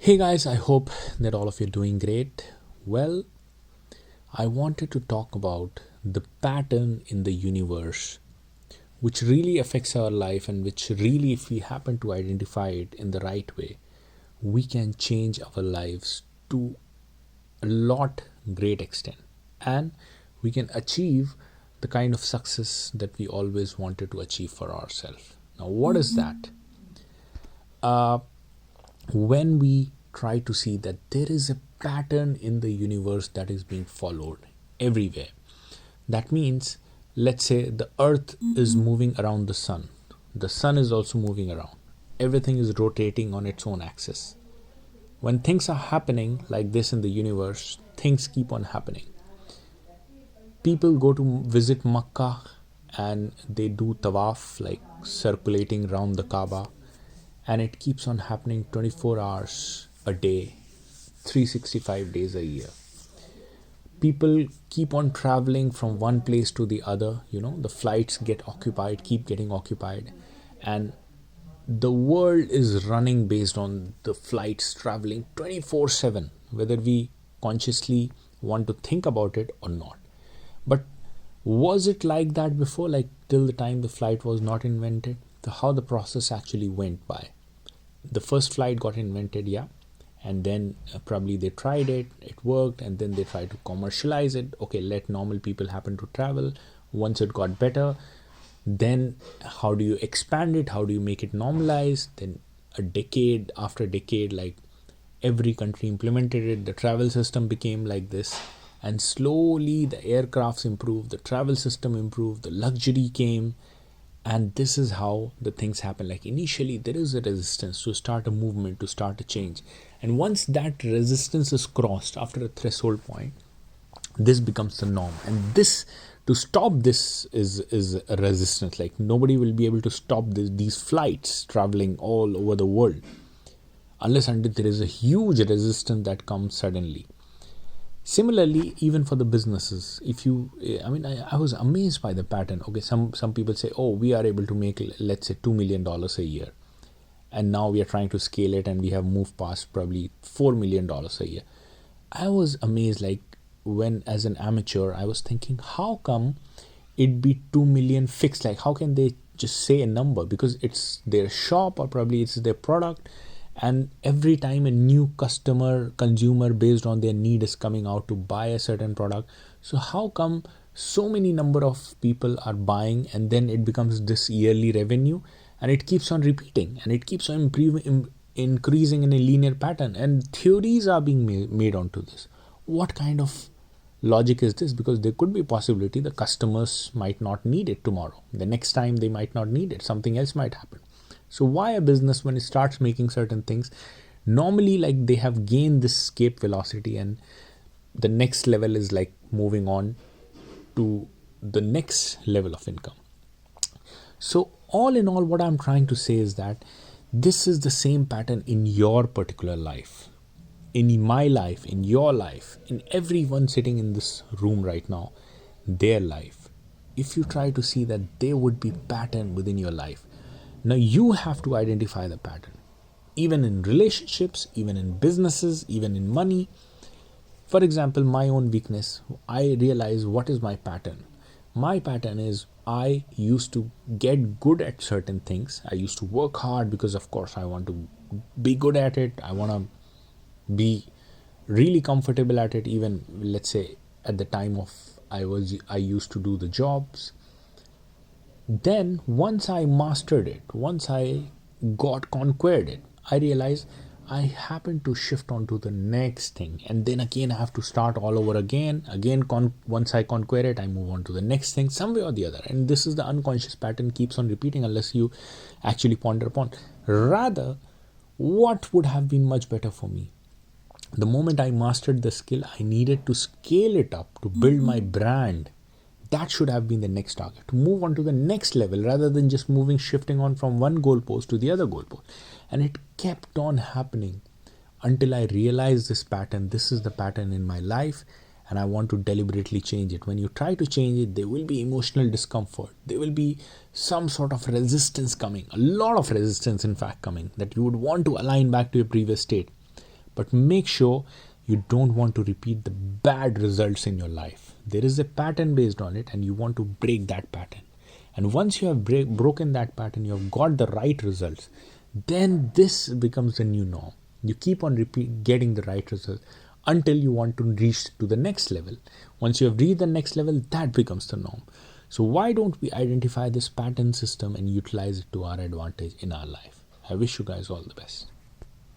Hey guys, I hope that all of you are doing great. Well, I wanted to talk about the pattern in the universe which really affects our life and which really, if we happen to identify it in the right way, we can change our lives to a lot great extent and we can achieve the kind of success that we always wanted to achieve for ourselves. Now, what is that? When we try to see that there is a pattern in the universe that is being followed everywhere. That means, let's say the earth is moving around the sun is also moving around, everything is rotating on its own axis. When things are happening like this in the universe, things keep on happening. People go to visit Makkah and they do tawaf, like circulating around the Kaaba, and it keeps on happening 24 hours a day, 365 days a year. People keep on traveling from one place to the other, the flights keep getting occupied, and the world is running based on the flights traveling 24/7, whether we consciously want to think about it or not. But was it like that before, like till the time the flight was not invented? How the process actually went by. The first flight got invented, yeah, and then probably they tried it worked, and then they tried to commercialize it. Okay, let normal people happen to travel. Once it got better, then how do you expand it? How do you make it normalized? Then a decade after decade, like every country implemented it, the travel system became like this, and slowly the aircrafts improved, the travel system improved, the luxury came, and this is how the things happen. Like initially there is a resistance to start a movement, to start a change, and once that resistance is crossed after a threshold point, this becomes the norm. And this, to stop this, is a resistance. Like nobody will be able to stop these flights traveling all over the world unless until there is a huge resistance that comes suddenly. Similarly, even for the businesses, I was amazed by the pattern. Okay, some people say, oh, we are able to make, let's say, $2 million a year, and now we are trying to scale it and we have moved past probably $4 million a year. I was amazed, like when as an amateur I was thinking, how come it be 2 million fixed? Like how can they just say a number? Because it's their shop or probably it's their product, and every time a new consumer based on their need is coming out to buy a certain product. So how come so many number of people are buying, and then it becomes this yearly revenue, and it keeps on repeating and it keeps on increasing in a linear pattern, and theories are being made onto this. What kind of logic is this? Because there could be a possibility the customers might not need it tomorrow, the next time they might not need it, something else might happen. So why a business, when it starts making certain things, normally like they have gained this escape velocity, and the next level is like moving on to the next level of income. So all in all, what I'm trying to say is that this is the same pattern in your particular life, in my life, in your life, in everyone sitting in this room right now, their life. If you try to see that there would be pattern within your life, now you have to identify the pattern, even in relationships, even in businesses, even in money. For example, my own weakness, I realize what is my pattern. My pattern is I used to get good at certain things. I used to work hard because of course I want to be good at it. I want to be really comfortable at it. Even let's say at the time of I used to do the jobs. Then once I mastered it, once I conquered it, I realized I happen to shift on to the next thing, and then again I have to start all over again. Once I conquer it, I move on to the next thing, some way or the other. And this is the unconscious pattern, keeps on repeating unless you actually ponder upon. Rather, what would have been much better for me? The moment I mastered the skill, I needed to scale it up to build my brand. That should have been the next target, to move on to the next level rather than just shifting on from one goalpost to the other goalpost. And it kept on happening until I realized this pattern. This is the pattern in my life, and I want to deliberately change it. When you try to change it, there will be emotional discomfort. There will be some sort of resistance coming, a lot of resistance in fact coming, that you would want to align back to your previous state. but make sure you don't want to repeat the bad results in your life. There is a pattern based on it, and you want to break that pattern. And once you have broken that pattern, you have got the right results, then this becomes the new norm. You keep on getting the right results until you want to reach to the next level. Once you have reached the next level, that becomes the norm. So why don't we identify this pattern system and utilize it to our advantage in our life? I wish you guys all the best.